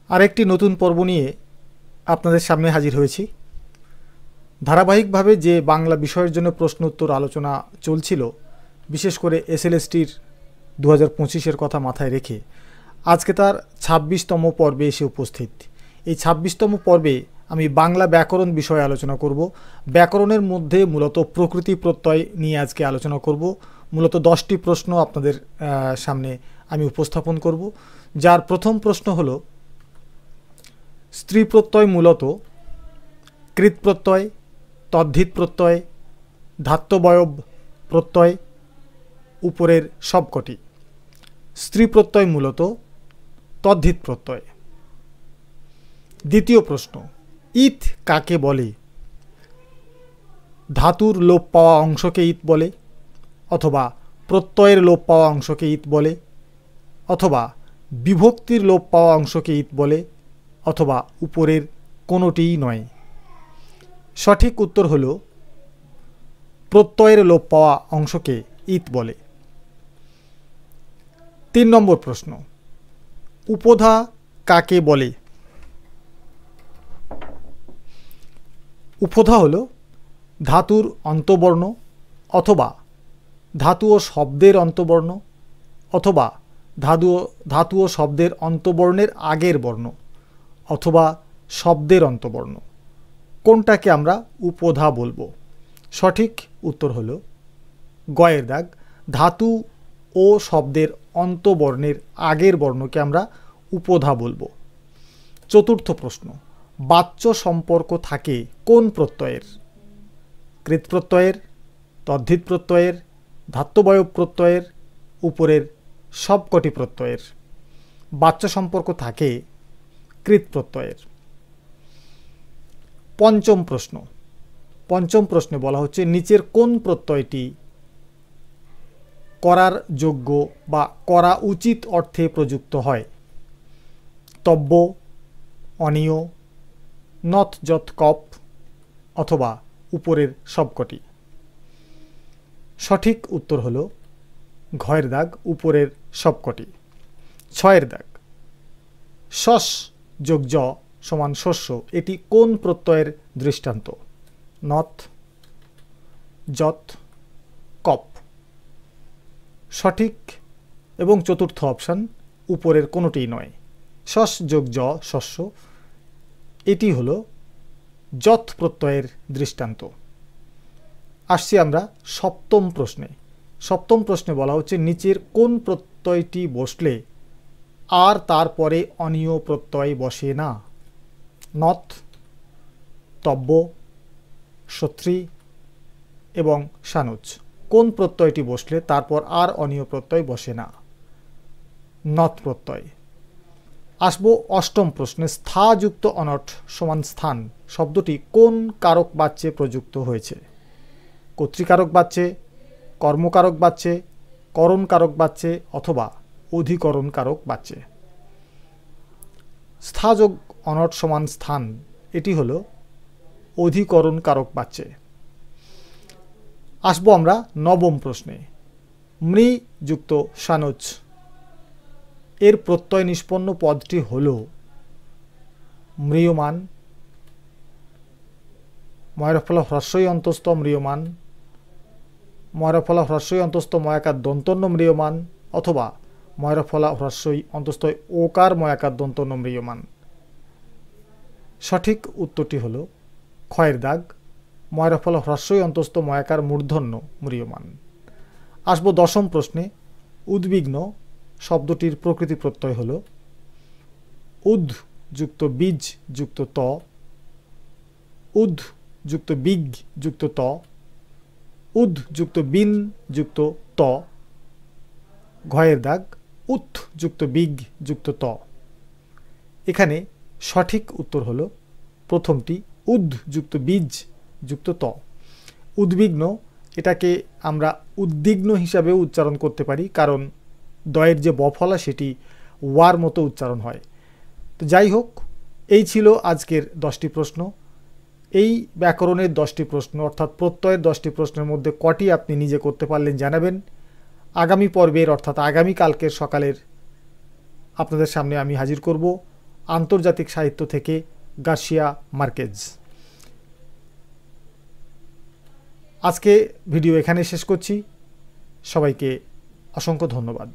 আরেকটি নতুন পর্ব নিয়ে আপনাদের সামনে হাজির হয়েছি। ধারাবাহিকভাবে যে বাংলা বিষয়ের জন্য প্রশ্ন উত্তর আলোচনা চলছিল, বিশেষ করে এসএলএসটির 2025-এর কথা মাথায় রেখে আজকে তার 26তম পর্বে এসে উপস্থিত। এই 26তম পর্বে আমি বাংলা ব্যাকরণ বিষয়ে আলোচনা করব। ব্যাকরণের মধ্যে মূলত প্রকৃতি প্রত্যয় নিয়ে আজকে আলোচনা করব। মূলত 10টি প্রশ্ন আপনাদের সামনে আমি উপস্থাপন করব, যার প্রথম প্রশ্ন হলো স্ত্রী প্রত্যয় মূলত কৃৎ প্রত্যয়, তদ্ধিত প্রত্যয়, ধাত্ববয়ব প্রত্যয়, উপরের সবকটি। স্ত্রী প্রত্যয় মূলত তদ্ধিত প্রত্যয়। দ্বিতীয় প্রশ্ন, ইত কাকে বলে? ধাতুর লোপ পাওয়া অংশকে ইত বলে, অথবা প্রত্যয়ের লোপ পাওয়া অংশকে ইত বলে, অথবা বিভক্তির লোপ পাওয়া অংশকে ইত বলে, অথবা উপরের কোনোটিই নয়। সঠিক উত্তর হল প্রত্যয়ের লোপ পাওয়া অংশকে ইত বলে। 3 নম্বর প্রশ্ন, উপধা কাকে বলে? উপধা হল ধাতুর অন্তবর্ণ, অথবা ধাতু ও শব্দের অন্তবর্ণ, অথবা ধাতু ও শব্দের অন্তবর্ণের আগের বর্ণ, অথবা শব্দের অন্তবর্ণ। কোনটাকে আমরা উপধা বলবো? সঠিক উত্তর হল গয়ের দাগ, ধাতু ও শব্দের অন্তবর্ণের আগের বর্ণকে আমরা উপধা বলবো। চতুর্থ প্রশ্ন, বাচ্য সম্পর্ক থাকে কোন প্রত্যয়ের? কৃৎ প্রত্যয়ের, তদ্ধিত প্রত্যয়ের, ধাত্ববয়ব প্রত্যয়ের, উপরের সবকটি প্রত্যয়ের। বাচ্য সম্পর্ক থাকে কৃৎ প্রত্যয়ের। পঞ্চম প্রশ্নে বলা হচ্ছে নিচের কোন প্রত্যয়টি করার যোগ্য বা করা উচিত অর্থে প্রযুক্ত হয়? তব্য, অনীয়, নথ যৎ কপ, অথবা উপরের সবকটি। সঠিক উত্তর হল ঘয়ের দাগ, উপরের সবকটি। 6 দাগ, শস যোগ জ সমান শস্য, এটি কোন প্রত্যয়ের দৃষ্টান্ত? নথ, যৎ, কপ। সঠিক এবং চতুর্থ অপশান উপরের কোনোটিই নয়। শস যোগ জ শস্য, এটি হল যৎ প্রত্যয়ের দৃষ্টান্ত। আসছি আমরা সপ্তম প্রশ্নে। সপ্তম প্রশ্নে বলা হচ্ছে নিচের কোন প্রত্যয়টি বসলে আর তারপরে অনীয় প্রত্যয় বসে না? নথ, তব্য, সত্রী এবং সানুজ। কোন প্রত্যয়টি বসলে তারপর আর অনীয় প্রত্যয় বসে না? নথ প্রত্যয়। আসবো অষ্টম প্রশ্নে, স্থাযুক্ত অনট সমান স্থান শব্দটি কোন কারক বাচ্যে প্রযুক্ত হয়েছে? কর্তৃকারক বাচ্যে, কর্মকারক বাচ্যে, করণ কারক বাচ্যে, অথবা অধিকরণ কারক বাচ্যে। স্থাযোগ অনট সমান স্থান, এটি হল অধিকরণ কারক বাচ্যে। আসবো আমরা নবম প্রশ্নে, মৃ যুক্ত সানুজ এর প্রত্যয় নিষ্পন্ন পদটি হল ম্রিয়মান, ময়রফলা হ্রস্বই অন্তস্থ ম্রিয়মান, ময়রফলা হ্রস্বই অন্তস্থ ময়াকার দন্তন্য ম্রিয়মান, অথবা ময়রফলা হ্রস্বই অন্তস্থ ওকার ময়াকার দন্তন্য ম্রিয়মান। সঠিক উত্তরটি হল ক্ষয়ের দাগ, ময়রফলা হ্রস্বই অন্তস্থ ময়াকার মূর্ধন্য ম্রিয়মান। আসবো দশম প্রশ্নে, উদ্বিগ্ন শব্দটির প্রকৃতি প্রত্যয় হল উদ যুক্ত বীজ যুক্ত ত, উদ যুক্ত বিগ যুক্ত ত, উদ যুক্ত বিন যুক্ত ত। ঘয়ের দাগ, উৎ যুক্ত বিগ যুক্ত ত। এখানে সঠিক উত্তর হল প্রথমটি, উদ যুক্ত বীজ যুক্ত ত। উদ্বিগ্ন, এটাকে আমরা উদ্বিগ্ন হিসাবেও উচ্চারণ করতে পারি, কারণ দয়ের যে বফলা সেটি ওয়ার মতো উচ্চারণ হয়। তো যাই হোক, এই ছিল আজকের 10টি প্রশ্ন। এই ব্যাকরণের 10টি প্রশ্ন অর্থাৎ প্রত্যয়ের 10টি প্রশ্নের মধ্যে কটি আপনি নিজে করতে পারলেন জানাবেন। আগামী পর্বের অর্থাৎ আগামীকালকের সকালের আপনাদের সামনে আমি হাজির করব আন্তর্জাতিক সাহিত্য থেকে গার্সিয়া মার্কেজ। আজকে ভিডিও এখানে শেষ করছি। সবাইকে অসংখ্য ধন্যবাদ।